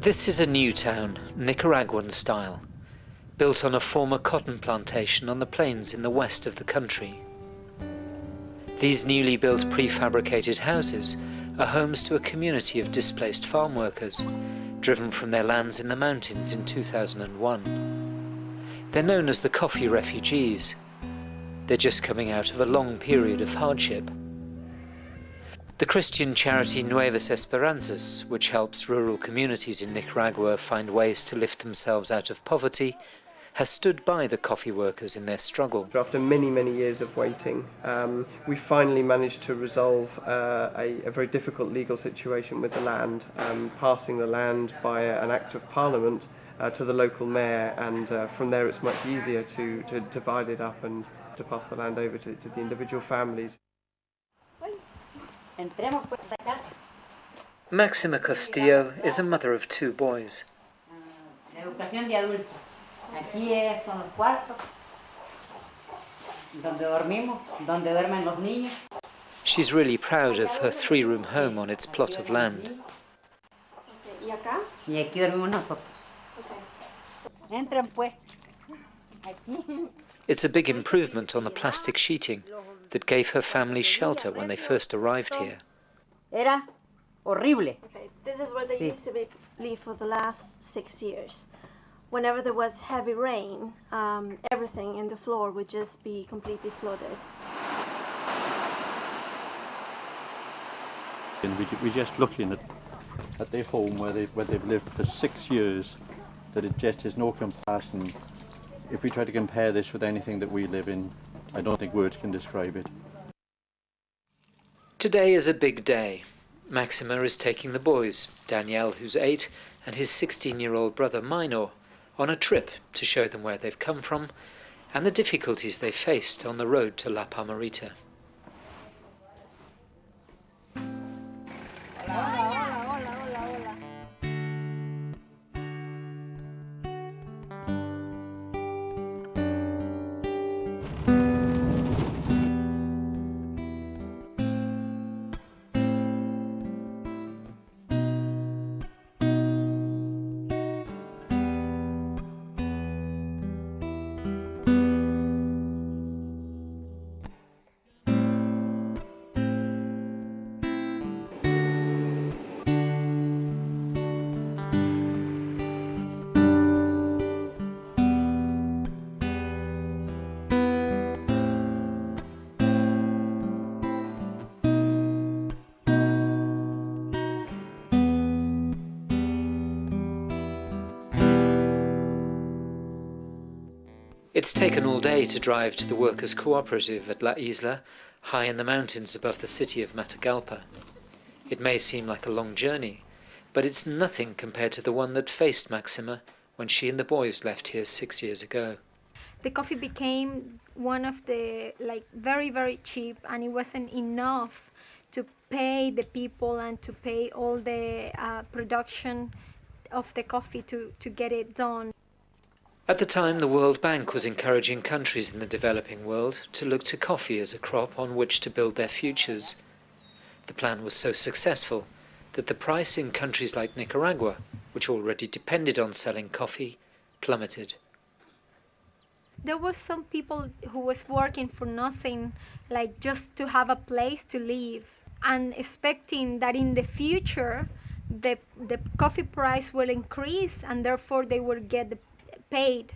This is a new town, Nicaraguan style, built on a former cotton plantation on the plains in the west of the country. These newly built prefabricated houses are homes to a community of displaced farm workers, driven from their lands in the mountains in 2001. They're known as the coffee refugees. They're just coming out of a long period of hardship. The Christian charity Nueva Esperanza, which helps rural communities in Nicaragua find ways to lift themselves out of poverty, has stood by the coffee workers in their struggle. After many years of waiting, we finally managed to resolve a very difficult legal situation with the land, passing the land by an act of parliament to the local mayor, and from there it's much easier to divide it up and to pass the land over to the individual families. Maxima Castillo is a mother of 2 boys. Aquí son los cuartos, donde dormimos, donde duermen los niños. She's really proud of her 3-room home on its plot of land. ¿Y acá? Y aquí dormimos nosotros. Entren pues. Aquí. It's a big improvement on the plastic sheeting that gave her family shelter when they first arrived here. Era horrible. Okay, this is where they used to live for the last 6 years. Whenever there was heavy rain, everything in the floor would just be completely flooded. And we're just looking at their home where they've lived for 6 years, that it just is no comparison. If we try to compare this with anything that we live in, I don't think words can describe it. Today is a big day. Maxima is taking the boys, Danielle, who's 8, and his 16-year-old brother, Minor, on a trip to show them where they've come from and the difficulties they faced on the road to La Palmerita. It's taken all day to drive to the workers' cooperative at La Isla, high in the mountains above the city of Matagalpa. It may seem like a long journey, but it's nothing compared to the one that faced Maxima when she and the boys left here 6 years ago. The coffee became one of the, very cheap, and it wasn't enough to pay the people and to pay all the production of the coffee to get it done. At the time, the World Bank was encouraging countries in the developing world to look to coffee as a crop on which to build their futures. The plan was so successful that the price in countries like Nicaragua, which already depended on selling coffee, plummeted. There were some people who was working for nothing, just to have a place to live, and expecting that in the future the coffee price will increase, and therefore they will get paid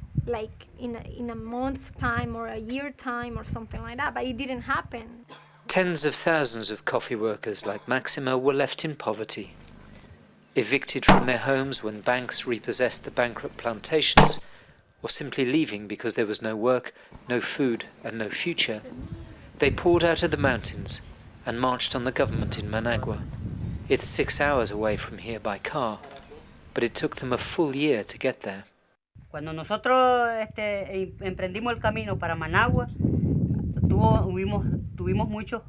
in a month time or a year time or something like that, but it didn't happen. Tens of thousands of coffee workers like Maxima were left in poverty. Evicted from their homes when banks repossessed the bankrupt plantations, or simply leaving because there was no work, no food and no future, they poured out of the mountains and marched on the government in Managua. It's 6 hours away from here by car, but it took them a full year to get there. Cuando nosotros emprendimos el camino para Managua, tuvimos muchos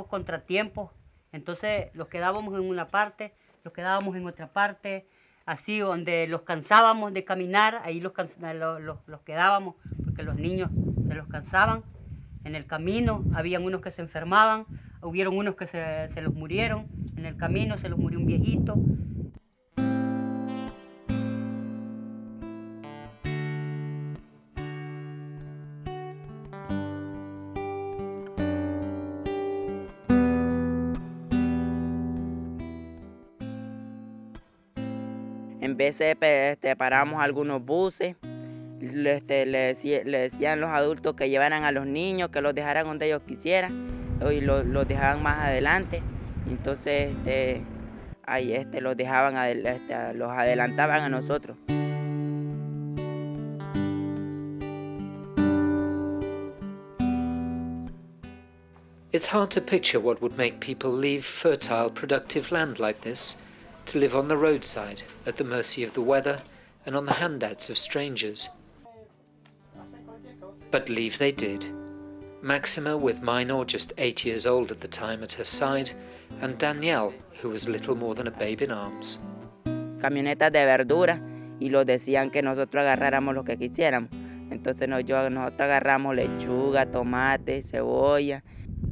contratiempos. Entonces los quedábamos en una parte, los quedábamos en otra parte, así donde los cansábamos de caminar, ahí los quedábamos, porque los niños se los cansaban. En el camino habían unos que se enfermaban, hubieron unos que se los murieron, en el camino se los murió un viejito. En veces paramos algunos buses, le decían los adultos que llevaran a los niños, que los dejaran donde ellos quisieran, y los dejaban más adelante. Entonces ahí los dejaban, los adelantaban a nosotros. It's hard to picture what would make people leave fertile, productive land like this to live on the roadside at the mercy of the weather and on the handouts of strangers. But leave they did. Maxima, with Minor just 8 years old at the time, at her side, and Danielle, who was little more than a babe in arms. Camionetas de verdura, y los decían que nosotros agarráramos lo que quisiéramos. Entonces nosotros agarramos lechuga, tomate, cebolla.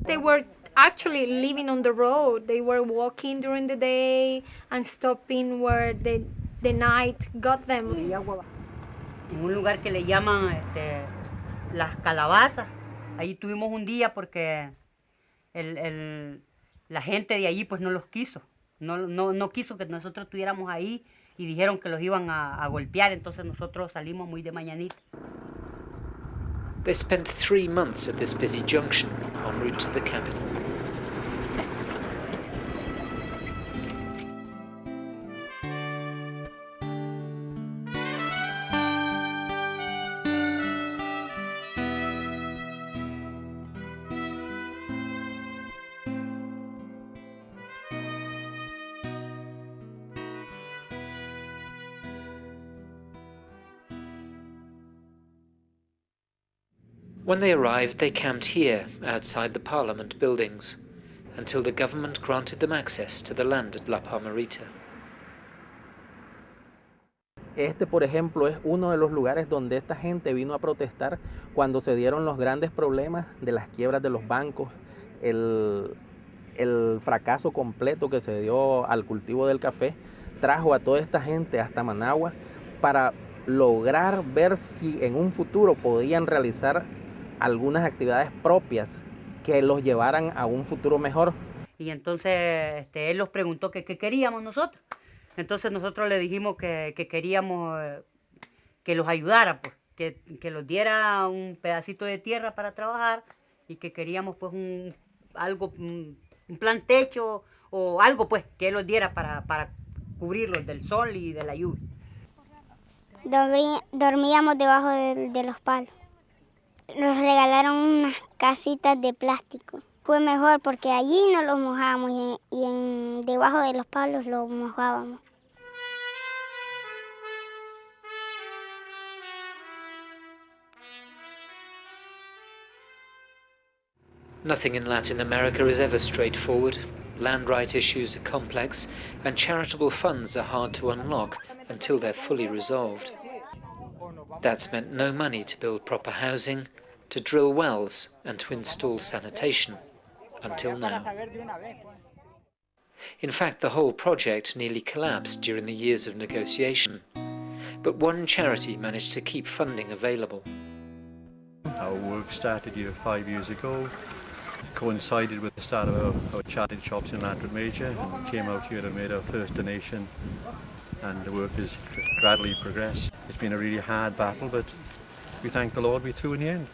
They were actually living on the road. They were walking during the day and stopping where the night got them. En un lugar que le llaman las calabazas. Ahí tuvimos un día porque la gente de allí pues no los quiso. No quiso que nosotros estuviéramos ahí y dijeron que los iban a golpear. Entonces nosotros salimos muy de mañanita. They spent 3 months at this busy junction en route to the capital. When they arrived, they camped here, outside the Parliament buildings, until the government granted them access to the land at La Palmerita. Por ejemplo, es uno de los lugares donde esta gente vino a protestar cuando se dieron los grandes problemas de las quiebras de los bancos, el fracaso completo que se dio al cultivo del café, trajo a toda esta gente hasta Managua para lograr ver si en un futuro podían realizar algunas actividades propias que los llevaran a un futuro mejor. Y entonces él nos preguntó qué queríamos nosotros. Entonces nosotros le dijimos que queríamos que los ayudara, pues, que los diera un pedacito de tierra para trabajar y que queríamos pues un plan techo o algo pues que él los diera para cubrirlos del sol y de la lluvia. Dormíamos debajo de los palos. Nos regalaron unas casitas de plástico. Fue mejor porque allí no los mojábamos y debajo de los palos los mojábamos. Nothing in Latin America is ever straightforward. Land right issues are complex, and charitable funds are hard to unlock until they're fully resolved. That's meant no money to build proper housing, to drill wells and to install sanitation, until now. In fact, the whole project nearly collapsed during the years of negotiation, but one charity managed to keep funding available. Our work started here 5 years ago, coincided with the start of our charity shops in Lantern Major, and we came out here and made our first donation, and the work has gradually progressed. It's been a really hard battle, but we thank the Lord we're through in the end.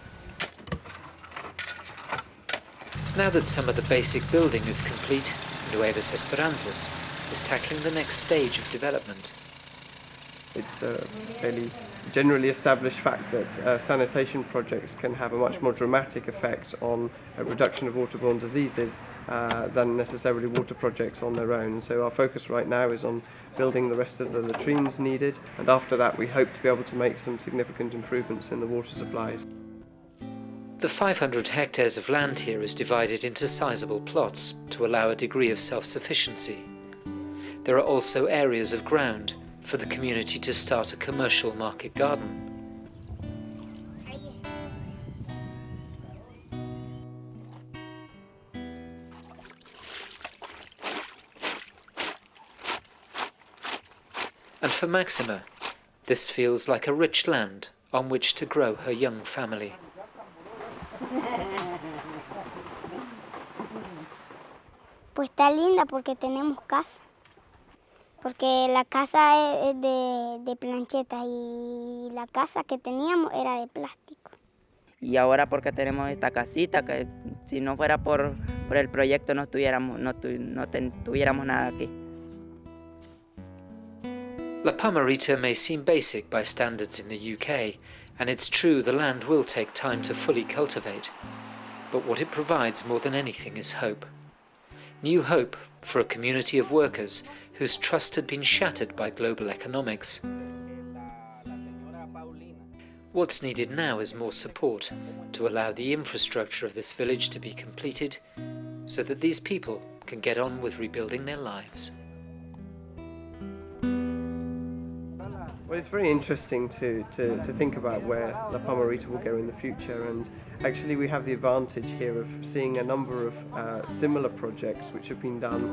Now that some of the basic building is complete, Nuevas Esperanzas is tackling the next stage of development. It's a fairly generally established fact that sanitation projects can have a much more dramatic effect on a reduction of waterborne diseases than necessarily water projects on their own. So our focus right now is on building the rest of the latrines needed, and after that we hope to be able to make some significant improvements in the water supplies. The 500 hectares of land here is divided into sizable plots to allow a degree of self-sufficiency. There are also areas of ground for the community to start a commercial market garden. And for Maxima, this feels like a rich land on which to grow her young family. Pues está linda porque tenemos casa. porque la casa es de planchetas y la casa que teníamos era de plástico. Y ahora porque tenemos esta casita, que si no fuera por el proyecto no tuviéramos nada aquí. La Palmerita may seem basic by standards in the UK, and it's true the land will take time to fully cultivate. But what it provides more than anything is hope. New hope for a community of workers whose trust had been shattered by global economics. What's needed now is more support to allow the infrastructure of this village to be completed so that these people can get on with rebuilding their lives. Well, it's very interesting to think about where La Palmerita will go in the future, and actually we have the advantage here of seeing a number of similar projects which have been done,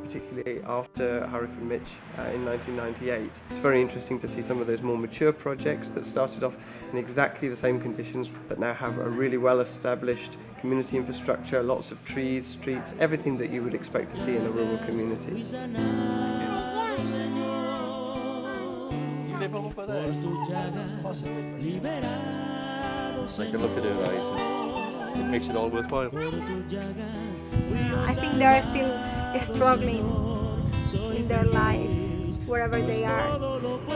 particularly after Hurricane Mitch in 1998. It's very interesting to see some of those more mature projects that started off in exactly the same conditions but now have a really well-established community infrastructure, lots of trees, streets, everything that you would expect to see in a rural community. Live over there. I can look at her eyes and it makes it all worthwhile. I think they are still struggling in their life, wherever they are.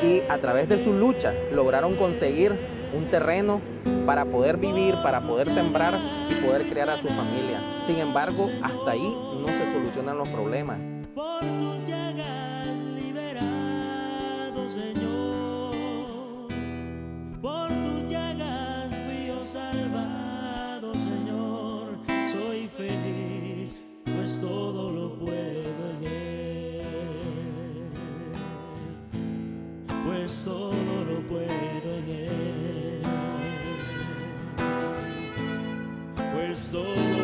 Y a través de su lucha lograron conseguir un terreno para poder vivir, para poder sembrar y poder criar a su familia. Sin embargo, hasta ahí no se solucionan los problemas. Por tus llagas liberado, Señor. Por tus llagas fui yo salvado, Señor. Soy feliz, pues todo lo puedo en Él. Pues todo lo puedo en Él. Pues todo